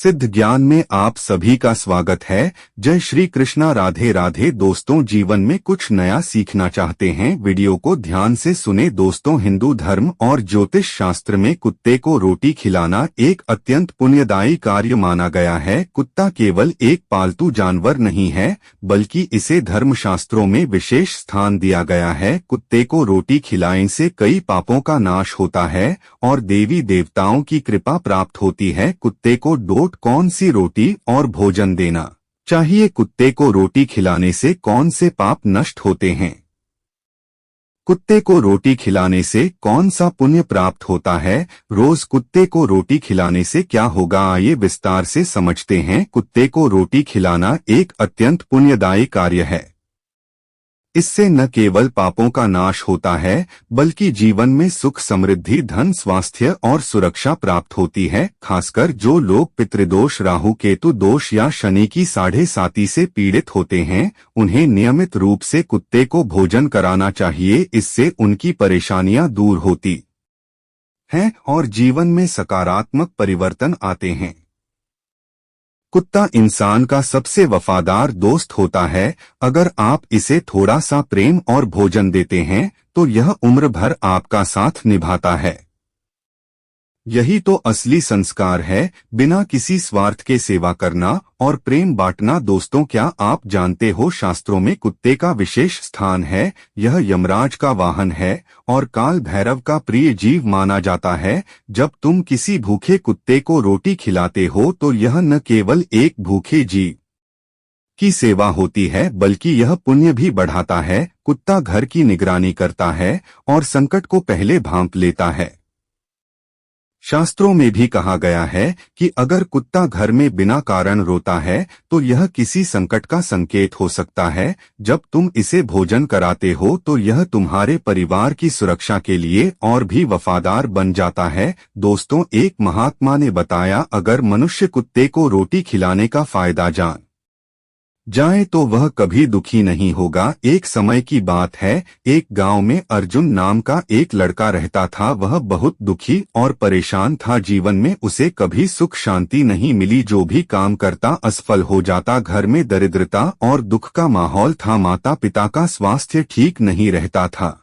सिद्ध ज्ञान में आप सभी का स्वागत है। जय श्री कृष्णा, राधे राधे। दोस्तों, जीवन में कुछ नया सीखना चाहते हैं? वीडियो को ध्यान से सुने दोस्तों। हिंदू धर्म और ज्योतिष शास्त्र में कुत्ते को रोटी खिलाना एक अत्यंत पुण्यदायी कार्य माना गया है। कुत्ता केवल एक पालतू जानवर नहीं है, बल्कि इसे धर्मशास्त्रों में विशेष स्थान दिया गया है। कुत्ते को रोटी खिलाने से कई पापों का नाश होता है और देवी देवताओं की कृपा प्राप्त होती है। कुत्ते को कौन सी रोटी और भोजन देना चाहिए? कुत्ते को रोटी खिलाने से कौन से पाप नष्ट होते हैं? कुत्ते को रोटी खिलाने से कौन सा पुण्य प्राप्त होता है? रोज कुत्ते को रोटी खिलाने से क्या होगा, आइए विस्तार से समझते हैं। कुत्ते को रोटी खिलाना एक अत्यंत पुण्यदायी कार्य है। इससे न केवल पापों का नाश होता है, बल्कि जीवन में सुख, समृद्धि, धन, स्वास्थ्य और सुरक्षा प्राप्त होती है। खासकर जो लोग पितृदोष, राहु केतु दोष या शनि की 7.5 से पीड़ित होते हैं, उन्हें नियमित रूप से कुत्ते को भोजन कराना चाहिए। इससे उनकी परेशानियां दूर होती हैं और जीवन में सकारात्मक परिवर्तन आते हैं। कुत्ता इंसान का सबसे वफादार दोस्त होता है। अगर आप इसे थोड़ा सा प्रेम और भोजन देते हैं, तो यह उम्र भर आपका साथ निभाता है। यही तो असली संस्कार है, बिना किसी स्वार्थ के सेवा करना और प्रेम बांटना। दोस्तों, क्या आप जानते हो, शास्त्रों में कुत्ते का विशेष स्थान है। यह यमराज का वाहन है और काल भैरव का प्रिय जीव माना जाता है। जब तुम किसी भूखे कुत्ते को रोटी खिलाते हो, तो यह न केवल एक भूखे जीव की सेवा होती है, बल्कि यह पुण्य भी बढ़ाता है। कुत्ता घर की निगरानी करता है और संकट को पहले भांप लेता है। शास्त्रों में भी कहा गया है कि अगर कुत्ता घर में बिना कारण रोता है, तो यह किसी संकट का संकेत हो सकता है। जब तुम इसे भोजन कराते हो, तो यह तुम्हारे परिवार की सुरक्षा के लिए और भी वफादार बन जाता है। दोस्तों, एक महात्मा ने बताया, अगर मनुष्य कुत्ते को रोटी खिलाने का फायदा जान जाए तो वह कभी दुखी नहीं होगा। एक समय की बात है, एक गांव में अर्जुन नाम का एक लड़का रहता था। वह बहुत दुखी और परेशान था। जीवन में उसे कभी सुख शांति नहीं मिली। जो भी काम करता असफल हो जाता। घर में दरिद्रता और दुख का माहौल था। माता पिता का स्वास्थ्य ठीक नहीं रहता था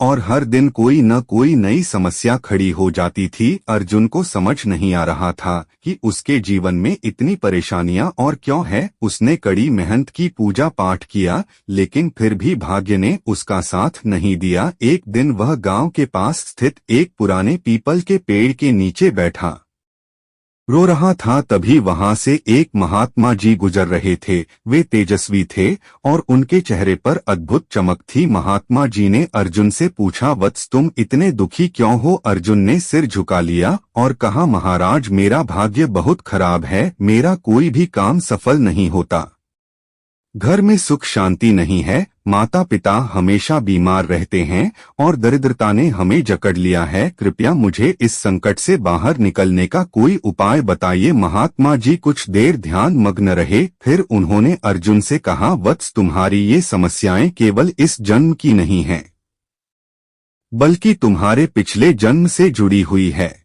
और हर दिन कोई न कोई नई समस्या खड़ी हो जाती थी। अर्जुन को समझ नहीं आ रहा था कि उसके जीवन में इतनी परेशानियां और क्यों है। उसने कड़ी मेहनत की, पूजा पाठ किया, लेकिन फिर भी भाग्य ने उसका साथ नहीं दिया। एक दिन वह गांव के पास स्थित एक पुराने पीपल के पेड़ के नीचे बैठा रो रहा था। तभी वहां से एक महात्मा जी गुजर रहे थे। वे तेजस्वी थे और उनके चेहरे पर अद्भुत चमक थी। महात्मा जी ने अर्जुन से पूछा, वत्स, तुम इतने दुखी क्यों हो? अर्जुन ने सिर झुका लिया और कहा, महाराज, मेरा भाग्य बहुत खराब है। मेरा कोई भी काम सफल नहीं होता। घर में सुख शांति नहीं है। माता पिता हमेशा बीमार रहते हैं और दरिद्रता ने हमें जकड़ लिया है। कृपया मुझे इस संकट से बाहर निकलने का कोई उपाय बताइए। महात्मा जी कुछ देर ध्यान मग्न रहे। फिर उन्होंने अर्जुन से कहा, वत्स, तुम्हारी ये समस्याएं केवल इस जन्म की नहीं हैं, बल्कि तुम्हारे पिछले जन्म से जुड़ी हुई है।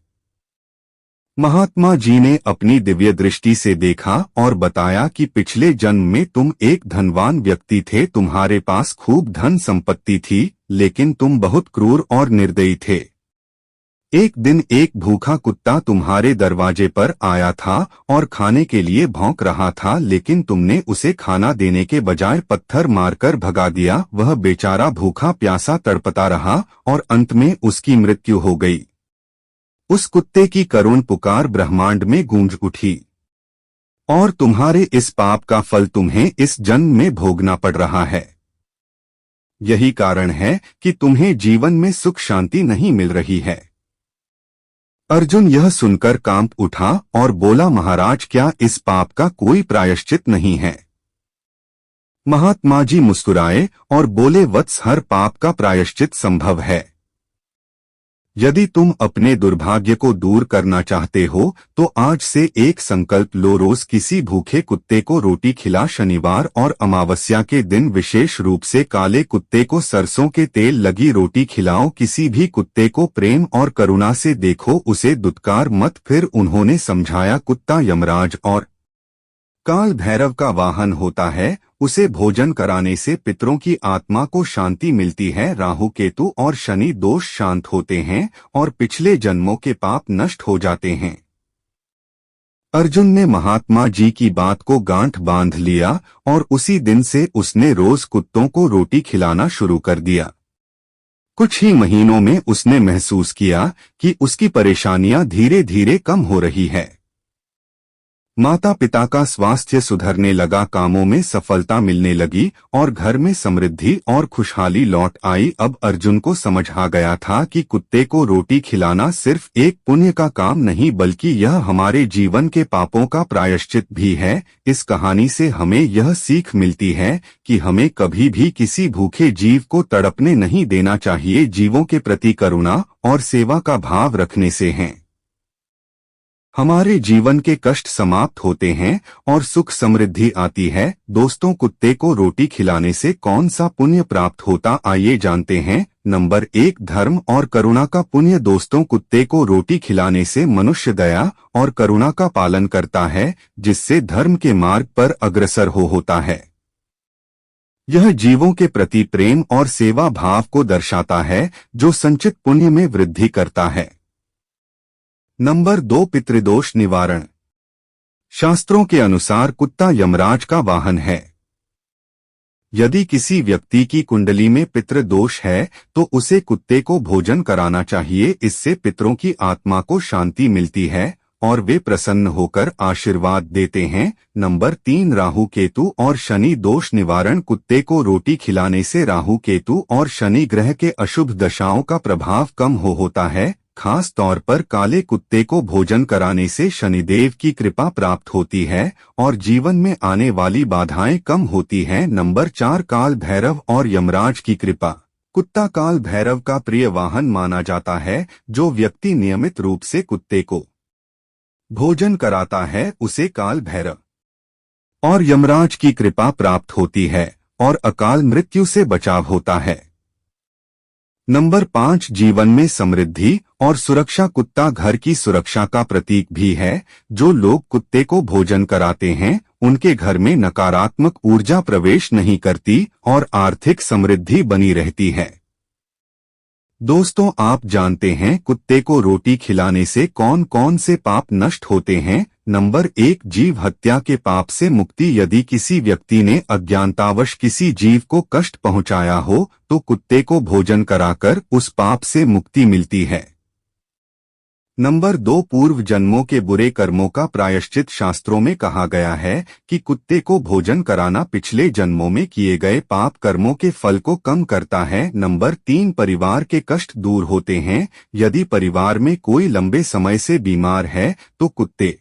महात्मा जी ने अपनी दिव्य दृष्टि से देखा और बताया कि पिछले जन्म में तुम एक धनवान व्यक्ति थे। तुम्हारे पास खूब धन संपत्ति थी, लेकिन तुम बहुत क्रूर और निर्दयी थे। एक दिन एक भूखा कुत्ता तुम्हारे दरवाजे पर आया था और खाने के लिए भौंक रहा था, लेकिन तुमने उसे खाना देने के बजाय पत्थर मारकर भगा दिया। वह बेचारा भूखा प्यासा तड़पता रहा और अंत में उसकी मृत्यु हो गई। उस कुत्ते की करुण पुकार ब्रह्मांड में गूंज उठी और तुम्हारे इस पाप का फल तुम्हें इस जन्म में भोगना पड़ रहा है। यही कारण है कि तुम्हें जीवन में सुख शांति नहीं मिल रही है। अर्जुन यह सुनकर कांप उठा और बोला, महाराज, क्या इस पाप का कोई प्रायश्चित नहीं है? महात्मा जी मुस्कुराए और बोले, वत्स, हर पाप का प्रायश्चित संभव है। यदि तुम अपने दुर्भाग्य को दूर करना चाहते हो तो आज से एक संकल्प लो, रोज किसी भूखे कुत्ते को रोटी खिला। शनिवार और अमावस्या के दिन विशेष रूप से काले कुत्ते को सरसों के तेल लगी रोटी खिलाओ। किसी भी कुत्ते को प्रेम और करुणा से देखो, उसे दुत्कार मत। फिर उन्होंने समझाया, कुत्ता यमराज और काल भैरव का वाहन होता है, उसे भोजन कराने से पितरों की आत्मा को शांति मिलती है। राहु केतु और शनि दोष शांत होते हैं और पिछले जन्मों के पाप नष्ट हो जाते हैं। अर्जुन ने महात्मा जी की बात को गांठ बांध लिया और उसी दिन से उसने रोज कुत्तों को रोटी खिलाना शुरू कर दिया। कुछ ही महीनों में उसने महसूस किया कि उसकी परेशानियां धीरे धीरे कम हो रही है। माता पिता का स्वास्थ्य सुधरने लगा, कामों में सफलता मिलने लगी और घर में समृद्धि और खुशहाली लौट आई। अब अर्जुन को समझ आ गया था कि कुत्ते को रोटी खिलाना सिर्फ एक पुण्य का काम नहीं बल्कि यह हमारे जीवन के पापों का प्रायश्चित भी है। इस कहानी से हमें यह सीख मिलती है कि हमें कभी भी किसी भूखे जीव को तड़पने नहीं देना चाहिए। जीवों के प्रति करुणा और सेवा का भाव रखने से हमारे जीवन के कष्ट समाप्त होते हैं और सुख समृद्धि आती है। दोस्तों, कुत्ते को रोटी खिलाने से कौन सा पुण्य प्राप्त होता, आइए जानते हैं। नंबर 1, धर्म और करुणा का पुण्य। दोस्तों, कुत्ते को रोटी खिलाने से मनुष्य दया और करुणा का पालन करता है, जिससे धर्म के मार्ग पर अग्रसर होता है। यह जीवों के प्रति प्रेम और सेवा भाव को दर्शाता है, जो संचित पुण्य में वृद्धि करता है। नंबर 2, पितृदोष निवारण। शास्त्रों के अनुसार कुत्ता यमराज का वाहन है। यदि किसी व्यक्ति की कुंडली में पितृदोष है तो उसे कुत्ते को भोजन कराना चाहिए। इससे पितरों की आत्मा को शांति मिलती है और वे प्रसन्न होकर आशीर्वाद देते हैं। नंबर 3, राहु केतु और शनि दोष निवारण। कुत्ते को रोटी खिलाने से राहु केतु और शनि ग्रह के अशुभ दशाओं का प्रभाव कम होता है। खास तौर पर काले कुत्ते को भोजन कराने से शनिदेव की कृपा प्राप्त होती है और जीवन में आने वाली बाधाएं कम होती हैं। नंबर 4, काल भैरव और यमराज की कृपा। कुत्ता काल भैरव का प्रिय वाहन माना जाता है। जो व्यक्ति नियमित रूप से कुत्ते को भोजन कराता है उसे काल भैरव और यमराज की कृपा प्राप्त होती है और अकाल मृत्यु से बचाव होता है। नंबर 5, जीवन में समृद्धि और सुरक्षा। कुत्ता घर की सुरक्षा का प्रतीक भी है। जो लोग कुत्ते को भोजन कराते हैं उनके घर में नकारात्मक ऊर्जा प्रवेश नहीं करती और आर्थिक समृद्धि बनी रहती है। दोस्तों, आप जानते हैं कुत्ते को रोटी खिलाने से कौन कौन से पाप नष्ट होते हैं। नंबर 1, जीव हत्या के पाप से मुक्ति। यदि किसी व्यक्ति ने अज्ञानतावश किसी जीव को कष्ट पहुंचाया हो तो कुत्ते को भोजन कराकर उस पाप से मुक्ति मिलती है। नंबर 2, पूर्व जन्मों के बुरे कर्मों का प्रायश्चित। शास्त्रों में कहा गया है कि कुत्ते को भोजन कराना पिछले जन्मों में किए गए पाप कर्मों के फल को कम करता है। नंबर 3, परिवार के कष्ट दूर होते हैं। यदि परिवार में कोई लंबे समय से बीमार है तो कुत्ते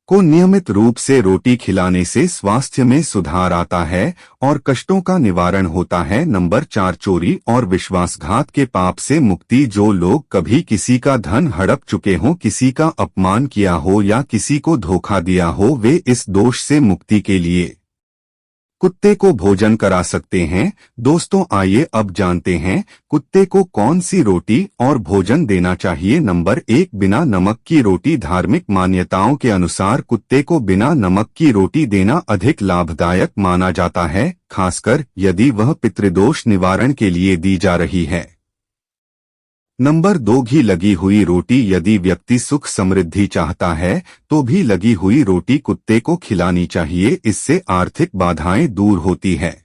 को नियमित रूप से रोटी खिलाने से स्वास्थ्य में सुधार आता है और कष्टों का निवारण होता है। नंबर 4, चोरी और विश्वासघात के पाप से मुक्ति। जो लोग कभी किसी का धन हड़प चुके हों, किसी का अपमान किया हो या किसी को धोखा दिया हो, वे इस दोष से मुक्ति के लिए कुत्ते को भोजन करा सकते हैं। दोस्तों, आइए अब जानते हैं कुत्ते को कौन सी रोटी और भोजन देना चाहिए। नंबर 1, बिना नमक की रोटी। धार्मिक मान्यताओं के अनुसार कुत्ते को बिना नमक की रोटी देना अधिक लाभदायक माना जाता है, खासकर यदि वह पितृदोष निवारण के लिए दी जा रही है। नंबर 2, घी लगी हुई रोटी। यदि व्यक्ति सुख समृद्धि चाहता है तो भी लगी हुई रोटी कुत्ते को खिलानी चाहिए, इससे आर्थिक बाधाएं दूर होती है।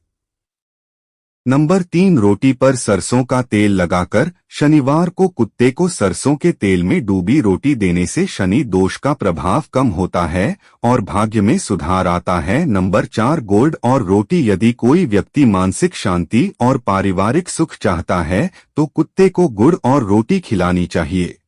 नंबर 3, रोटी पर सरसों का तेल लगाकर। शनिवार को कुत्ते को सरसों के तेल में डूबी रोटी देने से शनि दोष का प्रभाव कम होता है और भाग्य में सुधार आता है। नंबर 4, गुड़ और रोटी। यदि कोई व्यक्ति मानसिक शांति और पारिवारिक सुख चाहता है तो कुत्ते को गुड़ और रोटी खिलानी चाहिए।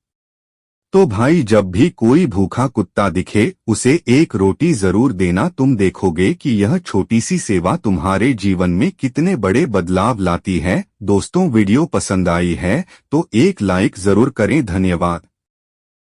तो भाई जब भी कोई भूखा कुत्ता दिखे उसे एक रोटी जरूर देना। तुम देखोगे कि यह छोटी सी सेवा तुम्हारे जीवन में कितने बड़े बदलाव लाती है। दोस्तों वीडियो पसंद आई है तो एक लाइक जरूर करें। धन्यवाद।